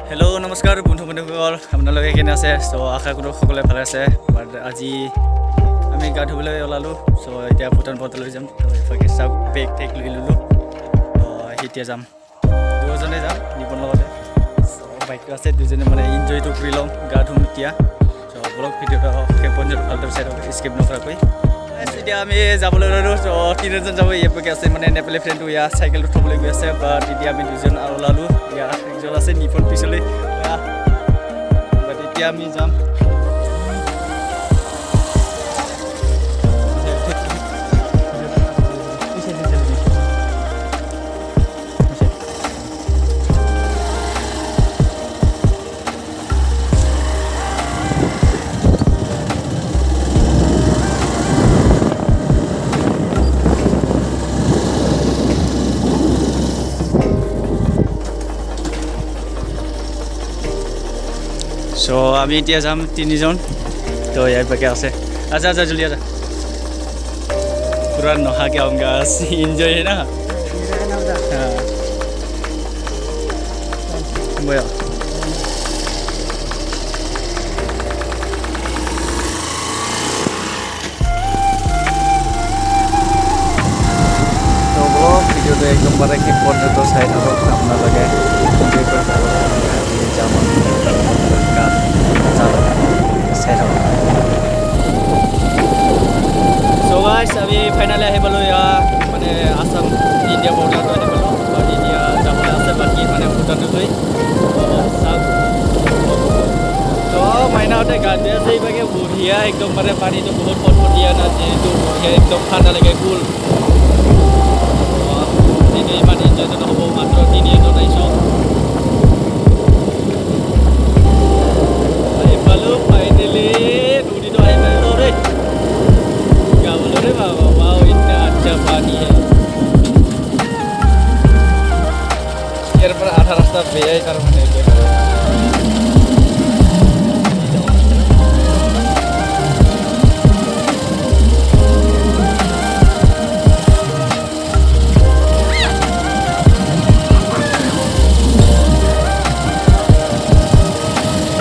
Hello' নমস্কাৰ বন্ধুসকল, আপোনালোকে কেনে আছে? চ' আশা কৰোঁ সকলোৱে ভালে আছে। বাট আজি আমি গা ধুবলৈ ওলালোঁ। চ' এতিয়া ভূটান পথ লৈ যাম। ত' এইফালে চাওক বেগ টেগ লৈ ল'লোঁ। ত' এতিয়া যাম, দুজনে যাম নিপন লগতে। চ' বাইকটো আছে, দুজনে মানে ইনজয়টো কৰি ল'ম, গা ধুম এতিয়া। চ' ব্লগ ভিডিঅ'টো শেষ পৰ্যন্ত ভালদৰে চাই থাকক, স্কিপ নকৰাকৈ। এতিয়া আমি যাবলৈ ল'লোঁ। চ' তিনিজন যাব, ইয়াৰপৈকি আছে মানে নেপালী ফ্ৰেণ্ডটো ইয়াৰ চাইকেলটো থ'বলৈ গৈ আছে। বাট এতিয়া আমি দুজন ওলালোঁ। ইয়াৰ একজন আছে নিপন পিছলৈ। বাট এতিয়া আমি যাম। চ' আমি এতিয়া যাম তিনিজন। তো ইয়াৰ পাকে আছে, আচ্ছা আচ্ছা জলদি আচ্ছা। পুৰা নহাকে আউঙ্गा, এনজয় है ना। हाँ बोया तो ब्लॉग भिडिओ तो एकदम बारे শেষ পৰ্যন্ত চাই থাকক আপোনালোকে। এনজয় কৰি থাকক। যাম চাই থাকক। So guys, আমি ফাইনালি আহি পালোঁ মানে আসাম ইণ্ডিয়া বৰ্ডাৰটো আহি পালোঁ। বাট এতিয়া যাবলৈ আছে বাকী মানে ভূটানটো গৈ চাওক। তো মাইনাহঁতে গা ধুই আছে এইভাগে বঢ়িয়া একদম মানে পানীটো বহুত ফটফটীয়া না, যিহেতু বঢ়িয়া একদম ঠাণ্ডা লাগে কুল। কিন্তু ইমান এনজয়টো নহ'ব, মাত্ৰ তিনিজন আহিছোঁ। আহি পালোঁ ফাইনেলি, নদীটো আহি পালোঁ ৰে। वाओ इतना अच्छा पानी है। यार पर आधा रास्ता बेयाई कर माने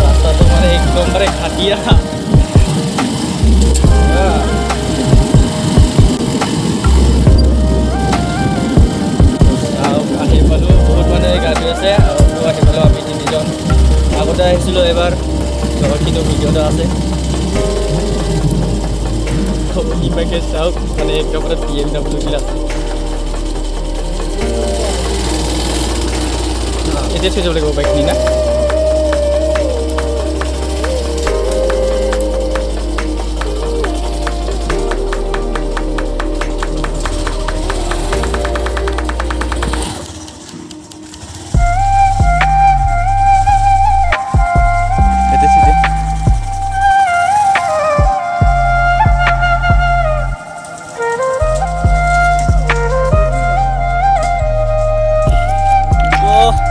रास्ता तो माने एकदम बारे घाटिया। বহুত মানুহে গা ধুই আছে আৰু আহি পালোঁ আমি তিনিজন। আগতে আহিছিলোঁ এবাৰ, কিন্তু ভিডিঅ'টো আছে। ইপাকে চাওক মানে একেবাৰে BMW বিলাক। এতিয়া থৈ যাব লাগিব বাইকখিনি না।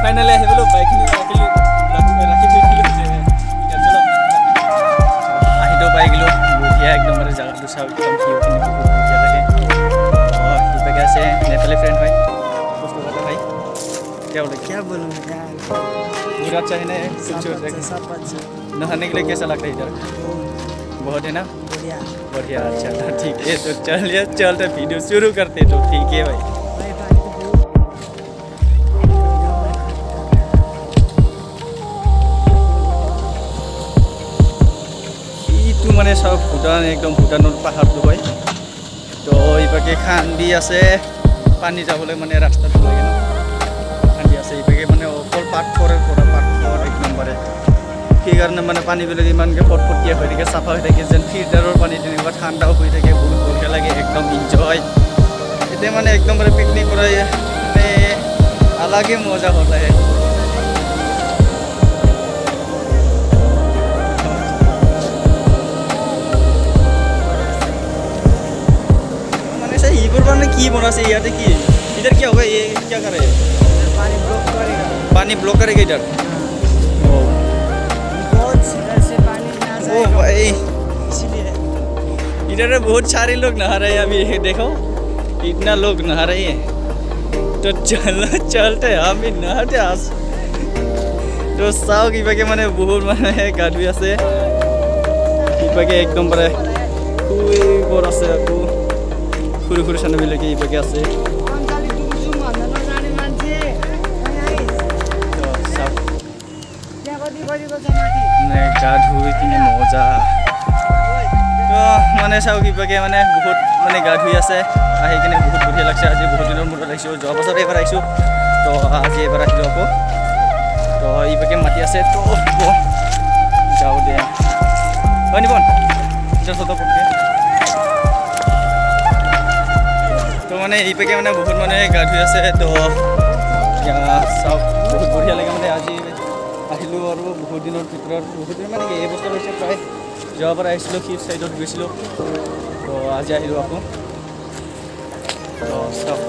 ফাইনালি আহি পালোঁ, বাইকখিনি ৰাখি থৈ দিলোঁ যে আহিটো পাই গ'লোঁ। বঢ়িয়া একদম মানে জেগাটো চাওক, একদম ভিউখিনি বহুত বঢ়িয়া লাগে। সিপাকে আছে নেপালী फ्रेंड भाई, दोस्तों का भाई क्या बोले, क्या बोलूँ यार, पूरा अच्छा है ना। सब अच्छा नहाने के लिए कैसा लगता है इधर? बहुत है ना, बढ़िया। बढ़िया। अच्छा तो ठीक है, तो चलिए चलते वीडियो शुरू करते। तो ठीक है भाई। মানে সব ভূটান, একদম ভূটানৰ পাহাৰটো হয়। তো এইভাগে খান্দি আছে পানী যাবলৈ, মানে ৰাস্তাটো লাগে ন, খান্দি আছে এইভাগে মানে অকল পাথৰৰ পৰা পাথৰ একদম পাৰে। সেইকাৰণে মানে পানীবিলাক ইমানকৈ ফটফটীয়া হৈ থাকে, চাফা হৈ থাকে, যেন ফিল্টাৰৰ পানী তেনেকুৱা ঠাণ্ডাও হৈ থাকে, বহুত বঢ়িয়া লাগে, একদম ইনজয়। এতিয়া মানে একদম মানে পিকনিক কৰা মানে আলাগে মজা হতা হে। की बना से यार देखिए इधर क्या होगा, ये क्या कर रहे हैं? पानी ब्लॉक करेगा। पानी ब्लॉक करेगा इधर। बहुत इधर से पानी ना ओ जाएगा भाई, इसीलिए इधर बहुत सारे लोग नहा रहे हैं अभी, देखो इतना लोग नहा रहे हैं। तो चलते हम भी नहाते তো চাওক ইভাগে মানে বহুত মানে গা ধুই আছে ইভাগে একদম মানে খুব আছে আকৌ সৰু সৰু চানবিলাকে ইভাগে আছে अङ्काली डुबुजुम भन्न नजाने मान्छे তো চাওক त्यहाँ कति गरेको छ माथि মানে গা ধুই কিনে মজা তো মানে চাওক ইভাগে মানে বহুত মানে গা ধুই আছে আহি কিনে বহুত বঢ়িয়া লাগছে আজি বহুত দিনৰ মূৰত আহিছোঁ যোৱা বছৰ এবাৰ আহিছোঁ তো আজি এবাৰ আহিলোঁ আকৌ তো ইভাগে মাতি আছে তো যাওঁ দিয়া হয় নিবন এটা ছোট পক্ষে তো মানে ইভাগে মানে বহুত মানুহে গা ধুই আছে তো চাওক বহুত বঢ়িয়া লাগে মানে আজি আহিলোঁ আৰু বহুত দিনৰ ভিতৰত বহুত দিন মানে কি এবছৰ হৈছে প্ৰায় যোৱাবাৰ আহিছিলোঁ শিৱ চাইডত গৈছিলোঁ তো আজি আহিলোঁ আকৌ তো চাওক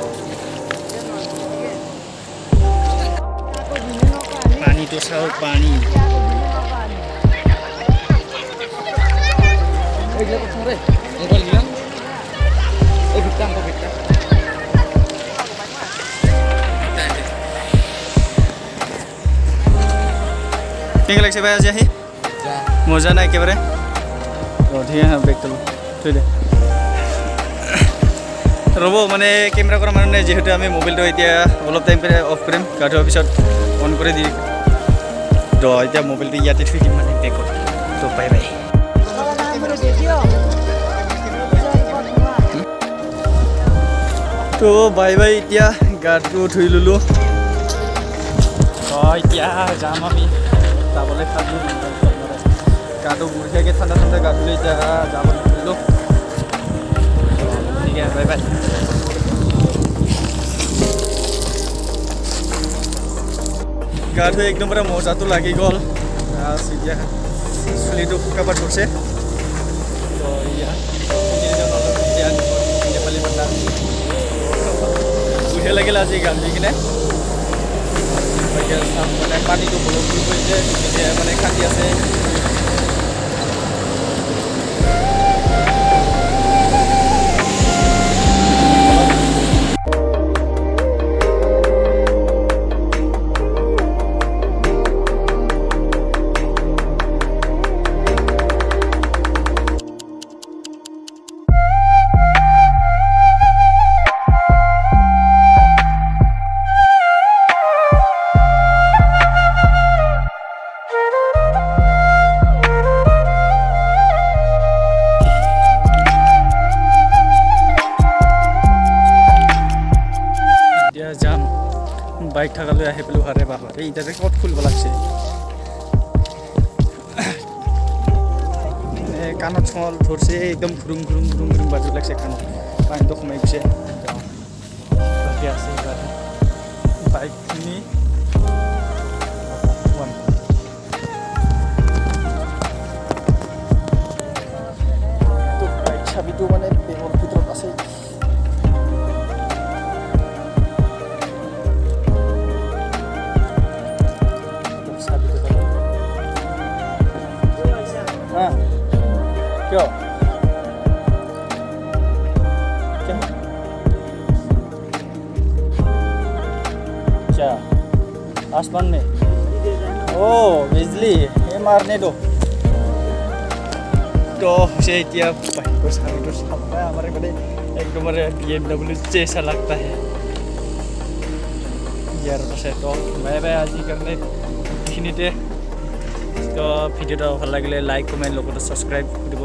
পানীটো চাওক পানী কেনেকৈ লাগিছে ভাই আজি আহি মজা নাই একেবাৰে অঁ ঠিক আছে বেগ তলো থৈ দে ৰ'ব মানে কেমেৰা কৰা মানুহ নাই যিহেতু আমি মোবাইলটো এতিয়া অলপ টাইম পেলাই অফ কৰিম গা ধোৱাৰ পিছত অন কৰি দি তো এতিয়া মোবাইলটো ইয়াতে থৈ দিম মানে বেগত তো বাই বাই তো বাই বাই এতিয়া গাটো ধুই ল'লোঁ এতিয়া যাম আমি যাবলৈ খালোঁ গাটো বঢ়িয়াকৈ ঠাণ্ডা ঠাণ্ডা গা ধুলে এতিয়া যাবলৈ ধৰিলোঁ ঠিক আছে বাই বাই গা ধুই একদম পুৰা মজাটো লাগি গ'ল এতিয়া চুলিটো শুকাব ধৰিছে তো নেপালী ভাষা বঢ়িয়া লাগিল আজি গা ধুই কিনে মানে পানীটো বৰষুণ কৰিছে এতিয়া মানে খান্দি আছে যাম বাইক থাকালৈ আহি পেলো হাৰে বাবা এই ইটাতে ক'ত খুলিব লাগছে কাণত চল ধৰছে একদম ঘুৰুম ঘুৰুম ঘুৰুম ঘুৰুম বাজিব লাগছে কাণত পানীটো সোমাই গৈছে বাকী আছে বাইকখিনি বাইক চাবিটো মানে বেগৰ ভিতৰত আছে हाँ क्यों क्या क्या आसमान में ओ बिजली ये मारने दो तो से इतना बाइक को सारी तो सामने हमारे बड़े एकदम BMW जैसा लगता है यार बस तो मैं आज ही करने खिनीते तो ভিডিওটা ভাল লাগিলে লাইক কমেণ্ট লগতে ছাবস্ক্ৰাইব কৰিব